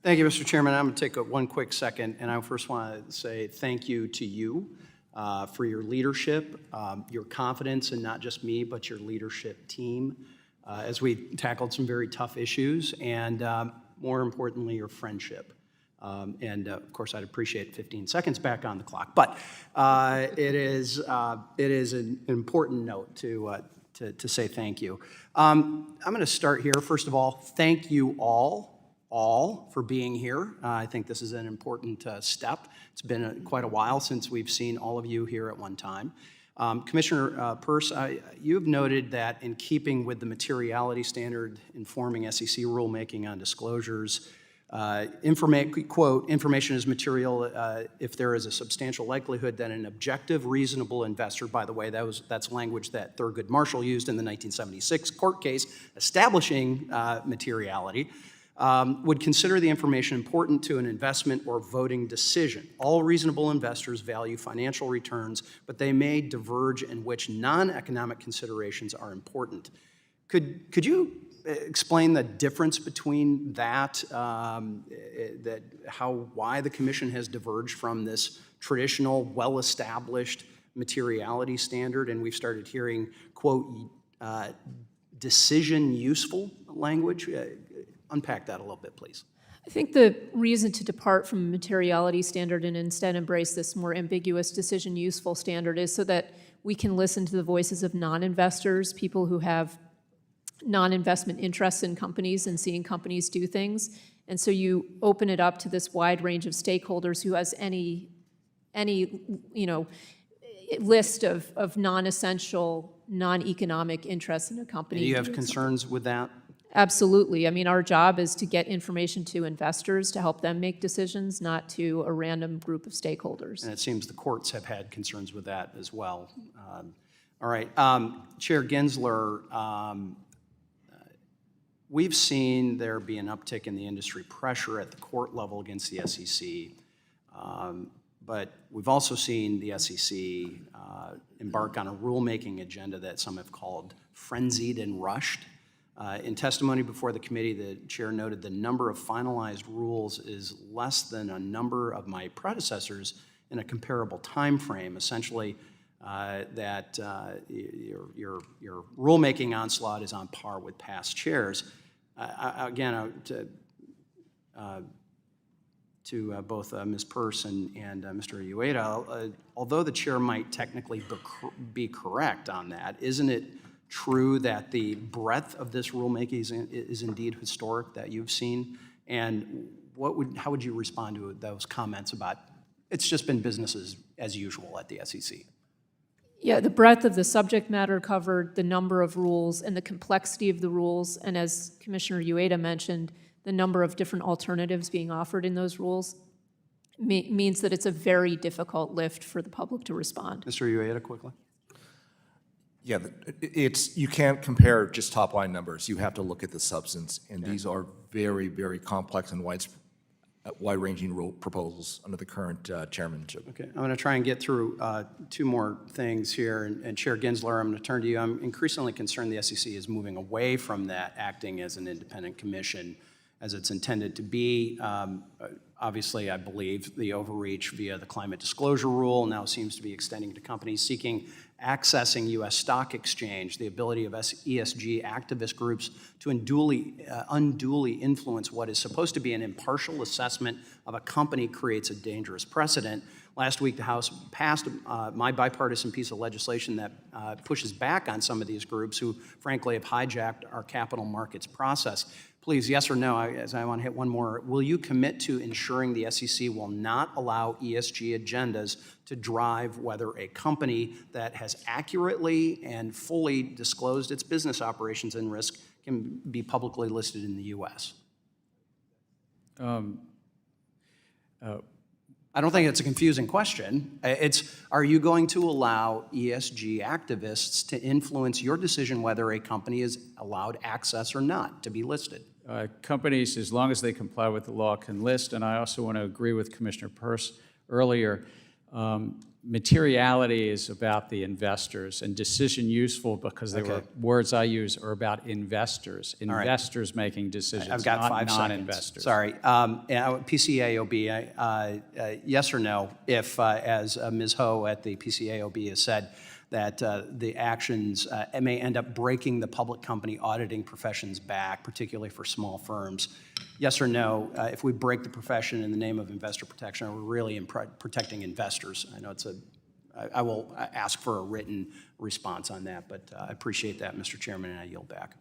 Thank you, Mr. Chairman. I'm going to take one quick second, and I first want to say thank you to you for your leadership, your confidence in not just me, but your leadership team as we tackled some very tough issues, and more importantly, your friendship. Of course, I'd appreciate 15 seconds back on the clock, but it is an important note to say thank you. I'm going to start here. First of all, thank you all for being here. I think this is an important step. It's been quite a while since we've seen all of you here at one time. Commissioner Peirce, you have noted that in keeping with the materiality standard informing SEC rulemaking on disclosures, quote, information is material if there is a substantial likelihood that an objective, reasonable investor, by the way, that's language that Thurgood Marshall used in the 1976 court case establishing materiality, would consider the information important to an investment or voting decision. All reasonable investors value financial returns, but they may diverge in which non-economic considerations are important. Could you explain the difference between that, why the Commission has diverged from this traditional, well-established materiality standard, and we've started hearing, quote, decision-useful language? Unpack that a little bit, please. I think the reason to depart from a materiality standard and instead embrace this more ambiguous decision-useful standard is so that we can listen to the voices of non-investors, people who have non-investment interests in companies and seeing companies do things. And so you open it up to this wide range of stakeholders who has any list of non-essential, non-economic interests in a company. Do you have concerns with that? Absolutely. I mean, our job is to get information to investors to help them make decisions, not to a random group of stakeholders. And it seems the courts have had concerns with that as well. All right. Chair Gensler, we've seen there be an uptick in the industry pressure at the court level against the SEC, but we've also seen the SEC embark on a rulemaking agenda that some have called frenzied and rushed. In testimony before the committee, the chair noted the number of finalized rules is less than a number of my predecessors in a comparable time frame, essentially that your rulemaking onslaught is on par with past chairs. Again, to both Ms. Peirce and Mr. Ueda, although the chair might technically be correct on that, isn't it true that the breadth of this rulemaking is indeed historic that you've seen? And how would you respond to those comments about it's just been business as usual at the SEC? Yeah, the breadth of the subject matter covered, the number of rules, and the complexity of the rules, and as Commissioner Ueda mentioned, the number of different alternatives being offered in those rules means that it's a very difficult lift for the public to respond. Mr. Ueda, quickly. Yeah, you can't compare just top-line numbers. You have to look at the substance, and these are very, very complex and wide-ranging rule proposals under the current chairmanship. Okay, I'm going to try and get through two more things here, and Chair Gensler, I'm going to turn to you. I'm increasingly concerned the SEC is moving away from that, acting as an independent commission as it's intended to be. Obviously, I believe the overreach via the climate disclosure rule now seems to be extending to companies seeking accessing U.S. stock exchange, the ability of ESG activist groups to unduly influence what is supposed to be an impartial assessment of a company creates a dangerous precedent. Last week, the House passed my bipartisan piece of legislation that pushes back on some of these groups who, frankly, have hijacked our capital markets process. Please, yes or no, as I want to hit one more, will you commit to ensuring the SEC will not allow ESG agendas to drive whether a company that has accurately and fully disclosed its business operations and risk can be publicly listed in the U.S.? I don't think it's a confusing question. Are you going to allow ESG activists to influence your decision whether a company is allowed access or not to be listed? Companies, as long as they comply with the law, can list, and I also want to agree with Commissioner Peirce earlier. Materiality is about the investors, and decision useful, because they were words I use, are about investors. Investors making decisions, I've got not 5 seconds. non-investors. Sorry. PCAOB, yes or no, if, as Ms. Ho at the PCAOB has said, that the actions may end up breaking the public company auditing profession's back, particularly for small firms. Yes or no, if we break the profession in the name of investor protection, are we really protecting investors? I know it's I will ask for a written response on that, but I appreciate that, Mr. Chairman, and I yield back.